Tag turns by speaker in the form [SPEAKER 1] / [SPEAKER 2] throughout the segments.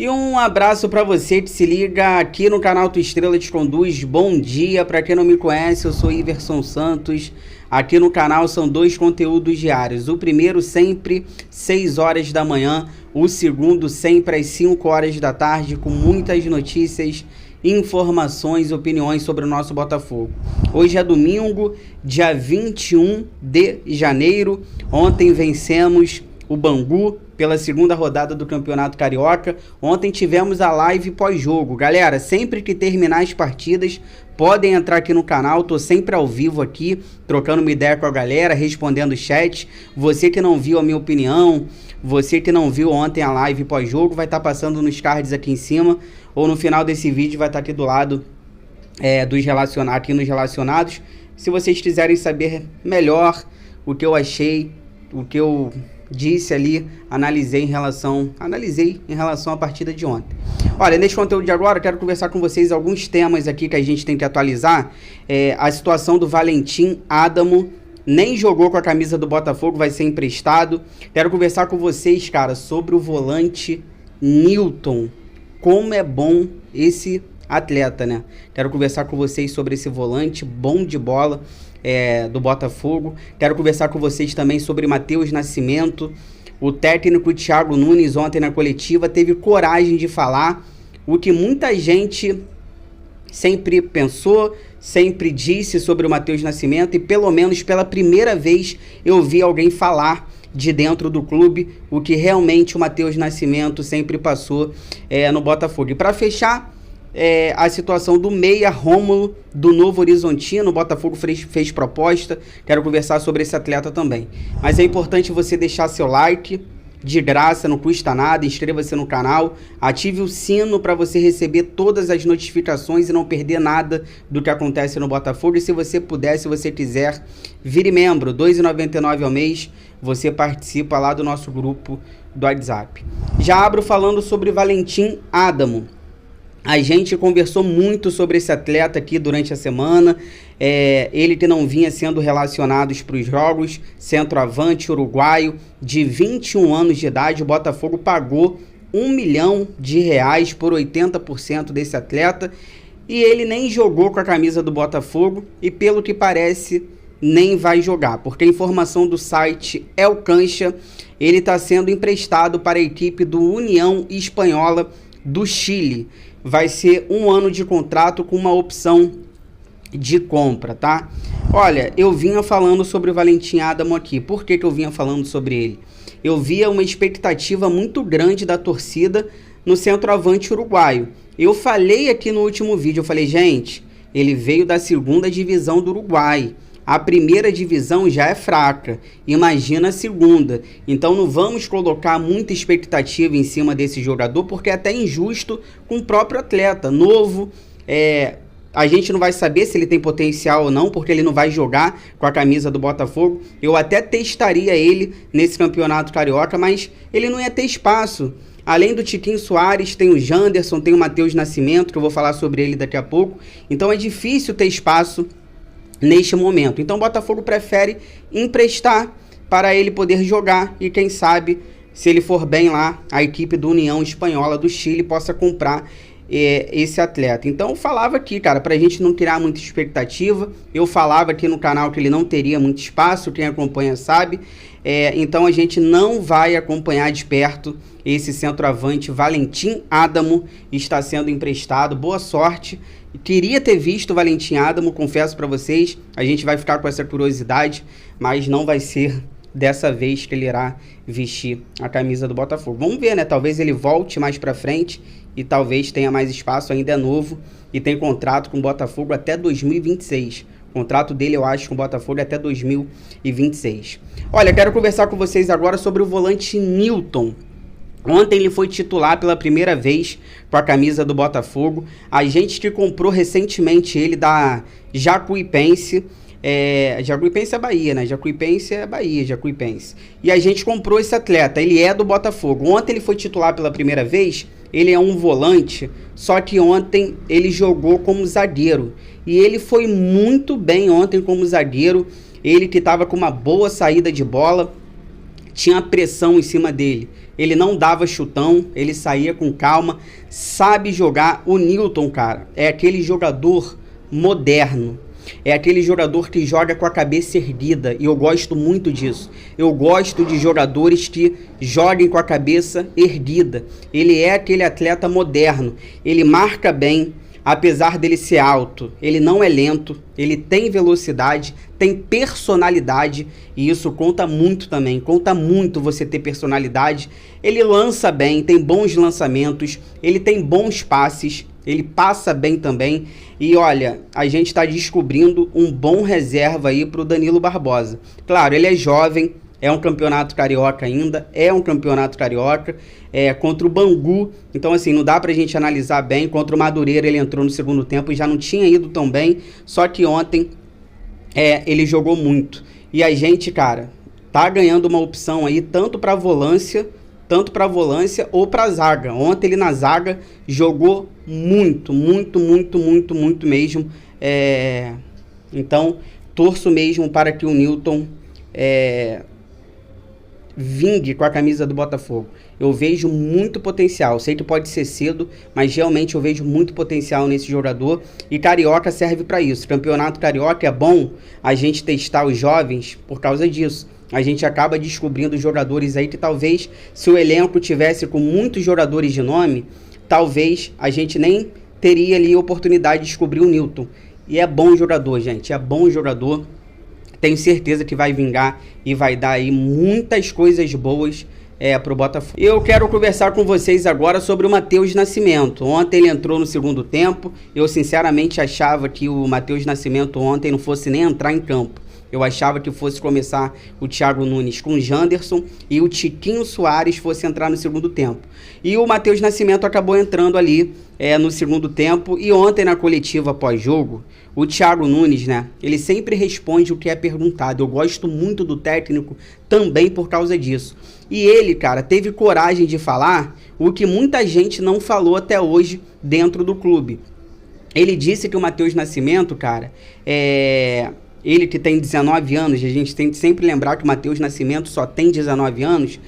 [SPEAKER 1] E um abraço para você que se liga aqui no canal Tua Estrela Te Conduz. Bom dia, para quem não me conhece, eu sou Iverson Santos. Aqui no canal são 2 conteúdos diários. O primeiro sempre 6 horas da manhã, o segundo sempre às 5 horas da tarde, com muitas notícias, informações e opiniões sobre o nosso Botafogo. Hoje é domingo, dia 21 de janeiro. Ontem vencemos o Bangu pela segunda rodada do Campeonato Carioca. Ontem tivemos a live pós-jogo. Galera, sempre que terminar as partidas, podem entrar aqui no canal. Tô sempre ao vivo aqui, trocando uma ideia com a galera, respondendo o chat. Você que não viu a minha opinião, você que não viu ontem a live pós-jogo, vai estar passando nos cards aqui em cima, ou no final desse vídeo vai estar aqui do lado aqui nos relacionados. Se vocês quiserem saber melhor o que eu achei, o que eu disse ali, analisei em relação à partida de ontem. Olha, neste conteúdo de agora, eu quero conversar com vocês alguns temas aqui que a gente tem que atualizar. A situação do Valentim Adamo, nem jogou com a camisa do Botafogo, vai ser emprestado. Quero conversar com vocês, cara, sobre o volante Nilton. Como é bom esse atleta, né? Quero conversar com vocês sobre esse volante bom de bola do Botafogo. Quero conversar com vocês também sobre Matheus Nascimento. O técnico Thiago Nunes ontem na coletiva teve coragem de falar o que muita gente sempre pensou, sempre disse sobre o Matheus Nascimento, e pelo menos pela primeira vez eu vi alguém falar de dentro do clube o que realmente o Matheus Nascimento sempre passou no Botafogo. E para fechar, a situação do meia Rômulo do Novo Horizontino. O Botafogo fez proposta, quero conversar sobre esse atleta também. Mas é importante você deixar seu like, de graça, não custa nada, inscreva-se no canal, ative o sino para você receber todas as notificações e não perder nada do que acontece no Botafogo. E se você puder, se você quiser, vire membro, R$ 2,99 ao mês, você participa lá do nosso grupo do WhatsApp. Já abro falando sobre Valentim Adamo. A gente conversou muito sobre esse atleta aqui durante a semana, ele que não vinha sendo relacionado para os jogos, centroavante uruguaio de 21 anos de idade. O Botafogo pagou R$1 milhão por 80% desse atleta, e ele nem jogou com a camisa do Botafogo e, pelo que parece, nem vai jogar, porque a informação do site El Cancha, ele está sendo emprestado para a equipe do União Espanhola do Chile. Vai ser 1 ano de contrato com uma opção de compra, tá? Olha, eu vinha falando sobre o Valentim Adamo aqui. Por que eu vinha falando sobre ele? Eu via uma expectativa muito grande da torcida no centroavante uruguaio. Eu falei aqui no último vídeo, eu falei, gente, ele veio da 2ª divisão do Uruguai. A 1ª divisão já é fraca, imagina a 2ª. Então não vamos colocar muita expectativa em cima desse jogador, porque é até injusto com o próprio atleta, novo. A gente não vai saber se ele tem potencial ou não, porque ele não vai jogar com a camisa do Botafogo. Eu até testaria ele nesse campeonato carioca, mas ele não ia ter espaço. Além do Tiquinho Soares, tem o Janderson, tem o Matheus Nascimento, que eu vou falar sobre ele daqui a pouco. Então é difícil ter espaço neste momento. Então o Botafogo prefere emprestar para ele poder jogar, e quem sabe, se ele for bem lá, a equipe do União Espanhola do Chile possa comprar esse atleta. Então eu falava aqui, cara, pra gente não criar muita expectativa. Eu falava aqui no canal que ele não teria muito espaço, quem acompanha sabe. Então a gente não vai acompanhar de perto esse centroavante. Valentim Adamo está sendo emprestado. Boa sorte. Queria ter visto o Valentim Adamo, confesso para vocês. A gente vai ficar com essa curiosidade, mas não vai ser dessa vez que ele irá vestir a camisa do Botafogo. Vamos ver, né? Talvez ele volte mais para frente e talvez tenha mais espaço. Ainda é novo e tem contrato com o Botafogo até 2026. O contrato dele, eu acho, com o Botafogo é até 2026. Olha, quero conversar com vocês agora sobre o volante Nilton. Ontem ele foi titular pela primeira vez com a camisa do Botafogo. A gente que comprou recentemente ele da Jacuipense. Jacuipense é Bahia, né? Jacuipense é Bahia, Jacuipense. E a gente comprou esse atleta, ele é do Botafogo. Ontem ele foi titular pela primeira vez. Ele é um volante, só que ontem ele jogou como zagueiro. E ele foi muito bem ontem como zagueiro. Ele que estava com uma boa saída de bola. tinha pressão em cima dele. Ele não dava chutão, ele saía com calma, sabe jogar. O Newton, cara, é aquele jogador moderno. É aquele jogador que joga com a cabeça erguida, e eu gosto muito disso. Eu gosto de jogadores que joguem com a cabeça erguida. Ele é aquele atleta moderno, ele marca bem, apesar dele ser alto, ele não é lento, ele tem velocidade, tem personalidade, e isso conta muito também, conta muito você ter personalidade. Ele lança bem, tem bons lançamentos, ele tem bons passes, ele passa bem também. E olha, a gente está descobrindo um bom reserva aí para o Danilo Barbosa. Claro, ele é jovem, é um campeonato carioca ainda, contra o Bangu. Então assim, não dá pra gente analisar bem. Contra o Madureira ele entrou no segundo tempo e já não tinha ido tão bem, só que ontem ele jogou muito. E a gente, cara, tá ganhando uma opção aí tanto pra volância ou pra zaga. Ontem ele na zaga jogou muito mesmo. Então, torço mesmo para que o Newton vingue com a camisa do Botafogo. Eu vejo muito potencial. Sei que pode ser cedo, mas realmente eu vejo muito potencial nesse jogador. E Carioca serve para isso. Campeonato Carioca é bom a gente testar os jovens por causa disso. A gente acaba descobrindo jogadores aí que talvez, se o elenco tivesse com muitos jogadores de nome, talvez a gente nem teria ali a oportunidade de descobrir o Newton. E é bom jogador, gente. É bom jogador. Tenho certeza que vai vingar e vai dar aí muitas coisas boas pro Botafogo. Eu quero conversar com vocês agora sobre o Matheus Nascimento. Ontem ele entrou no segundo tempo. Eu sinceramente achava que o Matheus Nascimento ontem não fosse nem entrar em campo. Eu achava que fosse começar o Thiago Nunes com o Janderson e o Tiquinho Soares fosse entrar no segundo tempo. E o Matheus Nascimento acabou entrando ali no segundo tempo. E ontem na coletiva pós-jogo, o Thiago Nunes, né, ele sempre responde o que é perguntado. Eu gosto muito do técnico também por causa disso. E ele, cara, teve coragem de falar o que muita gente não falou até hoje dentro do clube. Ele disse que o Matheus Nascimento, cara, ele que tem 19 anos, a gente tem que sempre lembrar que o Matheus Nascimento só tem 19 anos,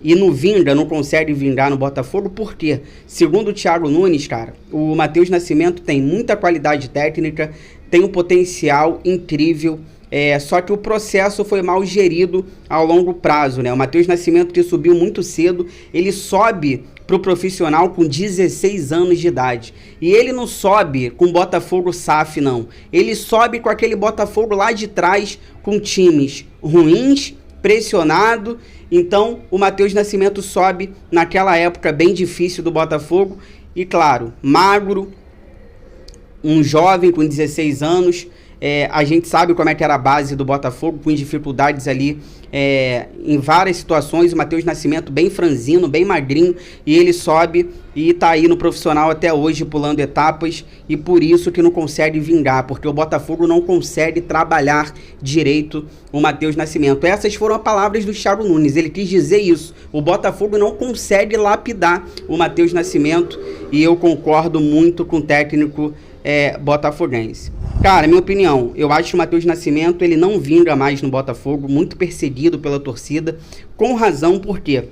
[SPEAKER 1] e não consegue vingar no Botafogo, porque, segundo o Thiago Nunes, cara, o Matheus Nascimento tem muita qualidade técnica, tem um potencial incrível, só que o processo foi mal gerido ao longo prazo, né? O Matheus Nascimento, que subiu muito cedo, ele sobe pro profissional com 16 anos de idade. E ele não sobe com Botafogo SAF, não. Ele sobe com aquele Botafogo lá de trás, com times ruins, pressionado. Então, o Matheus Nascimento sobe naquela época bem difícil do Botafogo. E, claro, magro, um jovem com 16 anos. A gente sabe como é que era a base do Botafogo, com dificuldades ali em várias situações. O Matheus Nascimento bem franzino, bem magrinho, e ele sobe e tá aí no profissional até hoje, pulando etapas, e por isso que não consegue vingar, porque o Botafogo não consegue trabalhar direito o Matheus Nascimento. Essas foram as palavras do Thiago Nunes, ele quis dizer isso. O Botafogo não consegue lapidar o Matheus Nascimento, e eu concordo muito com o técnico botafoguense. Cara, minha opinião, eu acho que o Matheus Nascimento, ele não vinga mais no Botafogo, muito perseguido pela torcida, com razão, porque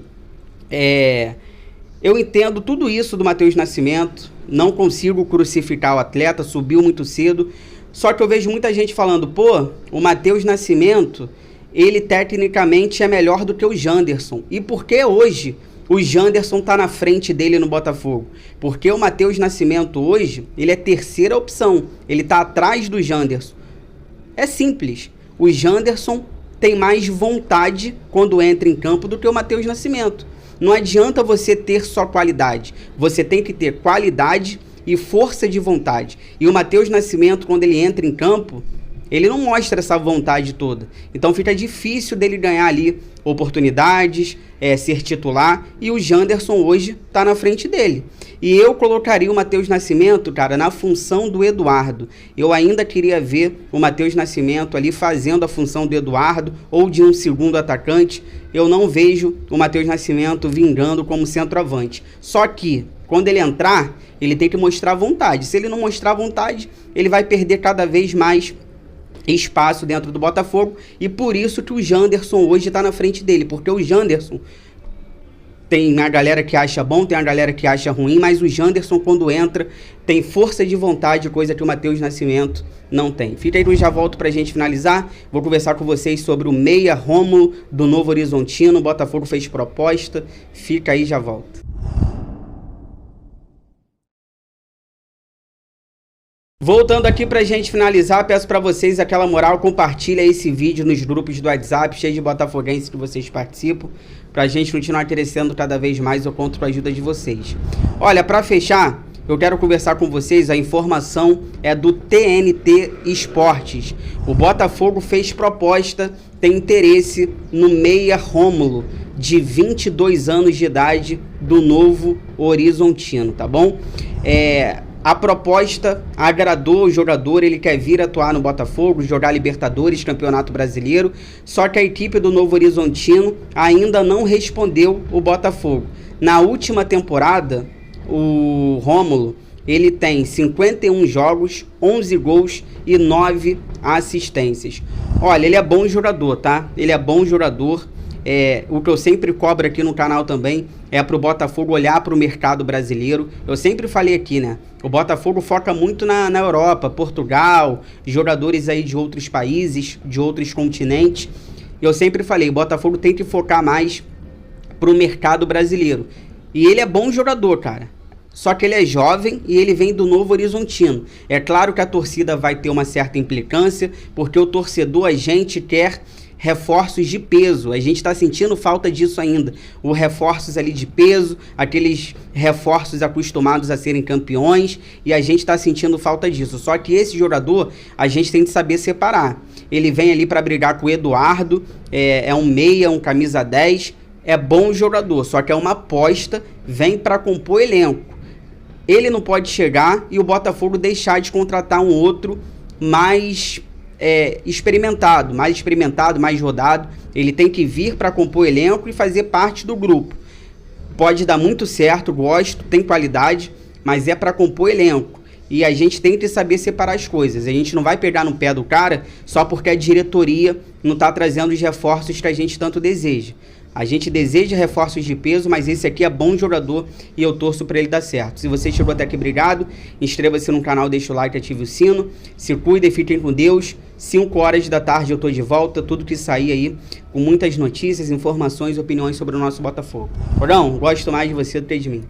[SPEAKER 1] eu entendo tudo isso do Matheus Nascimento, não consigo crucificar o atleta, subiu muito cedo, só que eu vejo muita gente falando, pô, o Matheus Nascimento, ele tecnicamente é melhor do que o Janderson, e por que hoje o Janderson tá na frente dele no Botafogo? Porque o Matheus Nascimento hoje, ele é terceira opção. Ele tá atrás do Janderson. É simples. O Janderson tem mais vontade quando entra em campo do que o Matheus Nascimento. Não adianta você ter só qualidade. Você tem que ter qualidade e força de vontade. E o Matheus Nascimento, quando ele entra em campo, ele não mostra essa vontade toda. Então fica difícil dele ganhar ali oportunidades, ser titular. E o Janderson hoje tá na frente dele. E eu colocaria o Matheus Nascimento, cara, na função do Eduardo. Eu ainda queria ver o Matheus Nascimento ali fazendo a função do Eduardo ou de um segundo atacante. Eu não vejo o Matheus Nascimento vingando como centroavante. Só que, quando ele entrar, ele tem que mostrar vontade. Se ele não mostrar vontade, ele vai perder cada vez mais espaço dentro do Botafogo, e por isso que o Janderson hoje está na frente dele, porque o Janderson tem a galera que acha bom, tem a galera que acha ruim, mas o Janderson, quando entra, tem força de vontade, coisa que o Matheus Nascimento não tem. Fica aí que eu já volto pra gente finalizar. Vou conversar com vocês sobre o meia Rômulo do Novo Horizontino. O Botafogo fez proposta. Fica aí, já volto. Voltando aqui pra gente finalizar, peço pra vocês aquela moral, compartilha esse vídeo nos grupos do WhatsApp, cheio de botafoguenses que vocês participam, pra gente continuar crescendo cada vez mais. Eu conto com a ajuda de vocês. Olha, pra fechar, eu quero conversar com vocês, a informação é do TNT Esportes. O Botafogo fez proposta, tem interesse no meia Rômulo, de 22 anos de idade, do Novo Horizontino, tá bom? A proposta agradou o jogador, ele quer vir atuar no Botafogo, jogar Libertadores, Campeonato Brasileiro, só que a equipe do Novo Horizontino ainda não respondeu o Botafogo. Na última temporada, o Rômulo, ele tem 51 jogos, 11 gols e 9 assistências. Olha, ele é bom jogador, tá? Ele é bom jogador. O que eu sempre cobro aqui no canal também é pro Botafogo olhar pro mercado brasileiro. Eu sempre falei aqui, né? O Botafogo foca muito na Europa, Portugal, jogadores aí de outros países, de outros continentes. Eu sempre falei, o Botafogo tem que focar mais pro mercado brasileiro. E ele é bom jogador, cara. Só que ele é jovem e ele vem do Novo Horizontino. É claro que a torcida vai ter uma certa implicância, porque o torcedor, a gente quer reforços de peso. A gente está sentindo falta disso ainda. Os reforços ali de peso, aqueles reforços acostumados a serem campeões, e a gente está sentindo falta disso. Só que esse jogador, a gente tem que saber separar. Ele vem ali para brigar com o Eduardo, é um meia, um camisa 10, é bom jogador, só que é uma aposta, vem para compor elenco. Ele não pode chegar e o Botafogo deixar de contratar um outro mais experimentado, mais rodado. Ele tem que vir para compor elenco e fazer parte do grupo. Pode dar muito certo, gosto, tem qualidade, mas é para compor elenco. E a gente tem que saber separar as coisas. A gente não vai pegar no pé do cara só porque a diretoria não está trazendo os reforços que a gente tanto deseja. A gente deseja reforços de peso, mas esse aqui é bom jogador e eu torço para ele dar certo. Se você chegou até aqui, obrigado. Inscreva-se no canal, deixa o like, ative o sino. Se cuidem, fiquem com Deus. 5 horas da tarde eu tô de volta. Tudo que sair aí, com muitas notícias, informações e opiniões sobre o nosso Botafogo. Porão, gosto mais de você do que de mim.